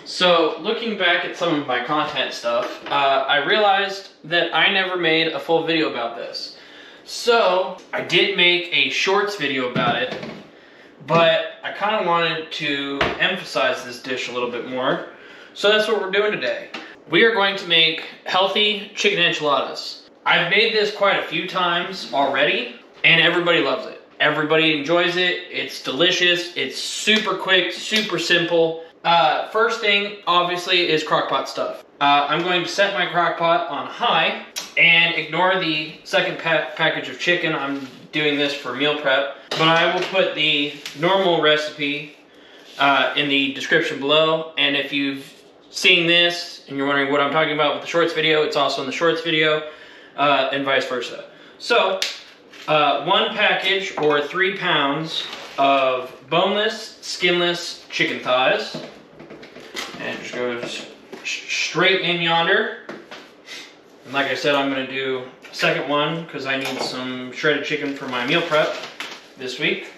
So, looking back at some of my content stuff, I realized that I never made a full video about this. So, I did make a shorts video about it, but I kind of wanted to emphasize this dish a little bit more. So that's what we're doing today. We are going to make healthy chicken enchiladas. I've made this quite a few times already, and everybody loves it. Everybody enjoys it. It's delicious. It's super quick, super simple. First thing, obviously, is crockpot stuff. I'm going to set my crockpot on high and ignore the second package of chicken. I'm doing this for meal prep, but I will put the normal recipe in the description below. And if you've seen this and you're wondering what I'm talking about with the shorts video, it's also in the shorts video, and vice versa. So, 1 package or 3 pounds of boneless, skinless chicken thighs. And it just goes straight in yonder. And like I said, I'm going to do a second one because I need some shredded chicken for my meal prep this week.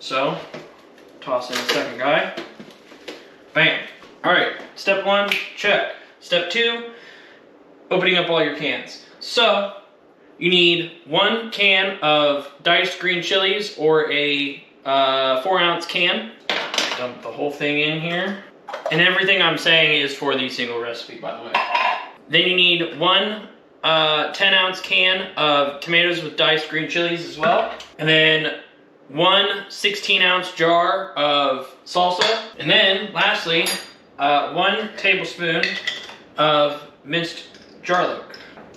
So, toss in the second guy. Bam. Alright, step 1, check. Step 2, opening up all your cans. So, you need 1 can of diced green chilies or a 4-ounce can. Dump the whole thing in here. And everything I'm saying is for the single recipe, by the way. Then you need 1 10-ounce can of tomatoes with diced green chilies as well. And then 1 16-ounce jar of salsa. And then, lastly, 1 tablespoon of minced garlic.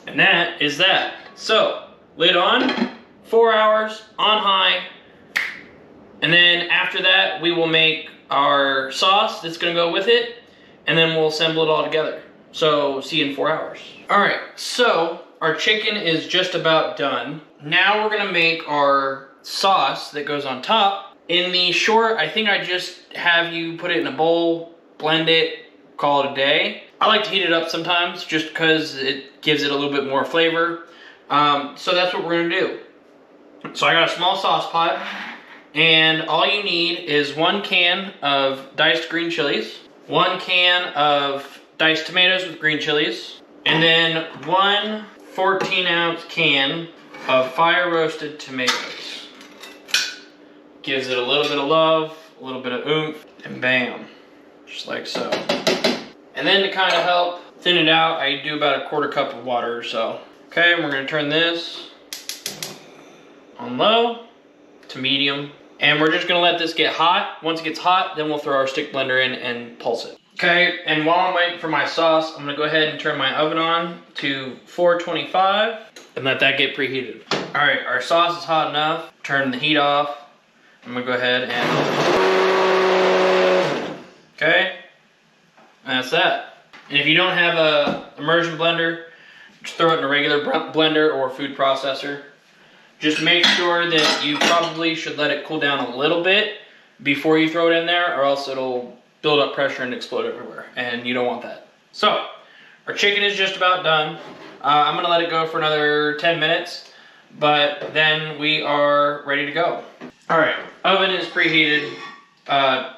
And that is that. So, lid on, 4 hours, on high. And then after that, we will make our sauce that's gonna go with it, and then we'll assemble it all together. So, see you in 4 hours. All right, so our chicken is just about done. Now we're gonna make our sauce that goes on top. In the short, I think I just have you put it in a bowl, blend it, call it a day. I like to heat it up sometimes just because it gives it a little bit more flavor. So that's what we're gonna do. So I got a small sauce pot, and all you need is 1 can of diced green chilies, 1 can of diced tomatoes with green chilies, and then 1 14-ounce can of fire roasted tomatoes. Gives it a little bit of love, a little bit of oomph, and bam, just like so. And then to kind of help thin it out, I do about a 1/4 cup of water or so. Okay, we're gonna turn this on low to medium. And we're just gonna let this get hot. Once it gets hot, then we'll throw our stick blender in and pulse it. Okay, and while I'm waiting for my sauce, I'm gonna go ahead and turn my oven on to 425 and let that get preheated. All right, our sauce is hot enough. Turn the heat off. I'm gonna go ahead and, okay, and that's that. And if you don't have a immersion blender, just throw it in a regular blender or food processor. Just make sure that you probably should let it cool down a little bit before you throw it in there, or else it'll build up pressure and explode everywhere, and you don't want that. So, our chicken is just about done. I'm gonna let it go for another 10 minutes, but then we are ready to go. All right, oven is preheated.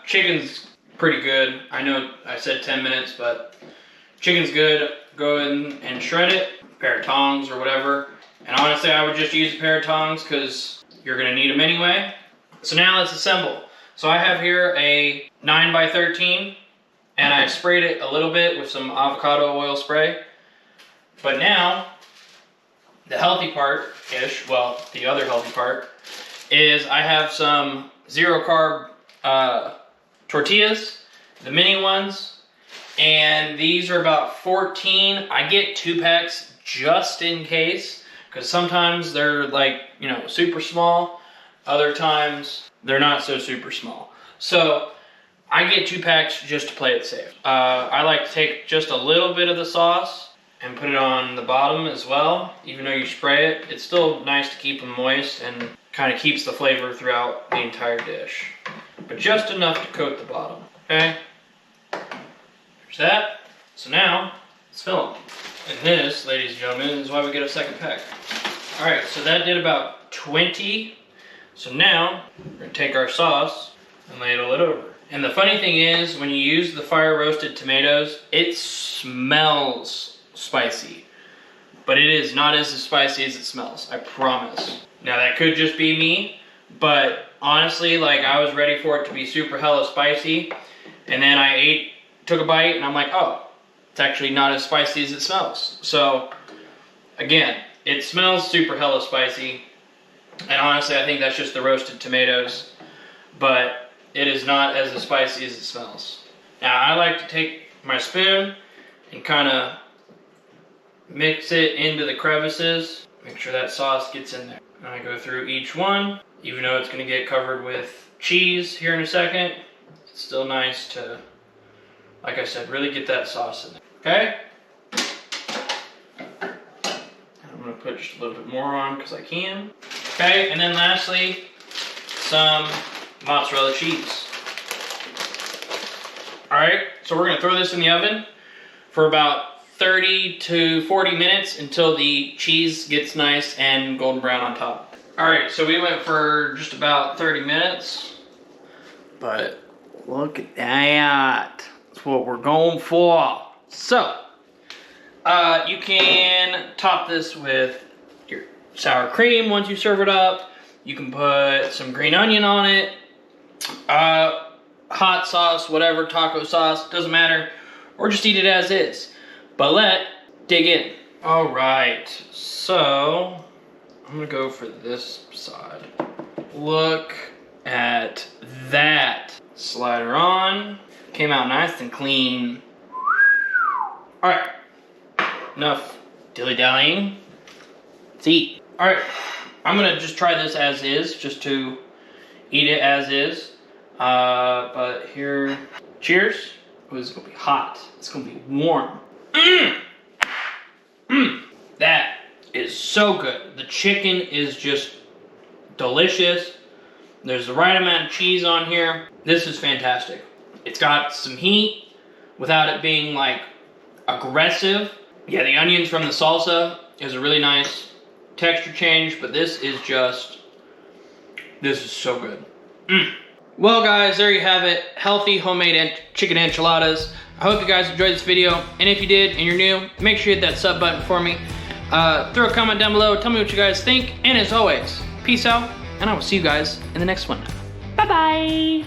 Chicken's pretty good. I know I said 10 minutes, but chicken's good. Go ahead and shred it, a pair of tongs or whatever. And honestly, I would just use a pair of tongs because you're gonna need them anyway. So now let's assemble. So I have here a 9x13, and I sprayed it a little bit with some avocado oil spray. But now, the healthy part-ish, well, the other healthy part, is I have some 0 carb tortillas, the mini ones, and these are about 14. I get 2 packs just in case, because sometimes they're like, you know, super small. Other times they're not so super small. So I get 2 packs just to play it safe. I like to take just a little bit of the sauce and put it on the bottom as well. Even though you spray it, it's still nice to keep them moist and kind of keeps the flavor throughout the entire dish. But just enough to coat the bottom, okay? There's that. So now, let's fill them. And this, ladies and gentlemen, is why we get a second pack. All right, so that did about 20. So now, we're gonna take our sauce and ladle it over. And the funny thing is, when you use the fire roasted tomatoes, it smells spicy. But it is not as spicy as it smells, I promise. Now that could just be me, but honestly, like I was ready for it to be super hella spicy. And then I took a bite and I'm like, oh, it's actually not as spicy as it smells. So again, it smells super hella spicy. And honestly, I think that's just the roasted tomatoes. But it is not as spicy as it smells. Now I like to take my spoon and kind of mix it into the crevices. Make sure that sauce gets in there. And I go through each one, even though it's going to get covered with cheese here in a second. It's still nice to, like I said, really get that sauce in there. Okay? I'm going to put just a little bit more on because I can. Okay, and then lastly, some mozzarella cheese. Alright, so we're going to throw this in the oven for about 30 to 40 minutes until the cheese gets nice and golden brown on top. Alright, so we went for just about 30 minutes. But look at that. That's what we're going for. So, you can top this with your sour cream once you serve it up. You can put some green onion on it. Hot sauce, whatever, taco sauce, doesn't matter. Or just eat it as is. But let's dig in. Alright, so I'm gonna go for this side. Look at that. Slider on. Came out nice and clean. Alright, enough dilly-dallying. Let's eat. Alright, I'm gonna just try this as is, just to eat it as is. But here, cheers. Oh, it's gonna be hot. It's gonna be warm. That is so good. The chicken is just delicious. There's the right amount of cheese on here. This is fantastic. It's got some heat without it being like aggressive. Yeah, the onions from the salsa is a really nice texture change, but this is so good. Well guys, there you have it. Healthy homemade chicken enchiladas. I hope you guys enjoyed this video, and if you did and you're new, make sure you hit that sub button for me. Throw a comment down below, tell me what you guys think, and as always, peace out, and I will see you guys in the next one. Bye bye.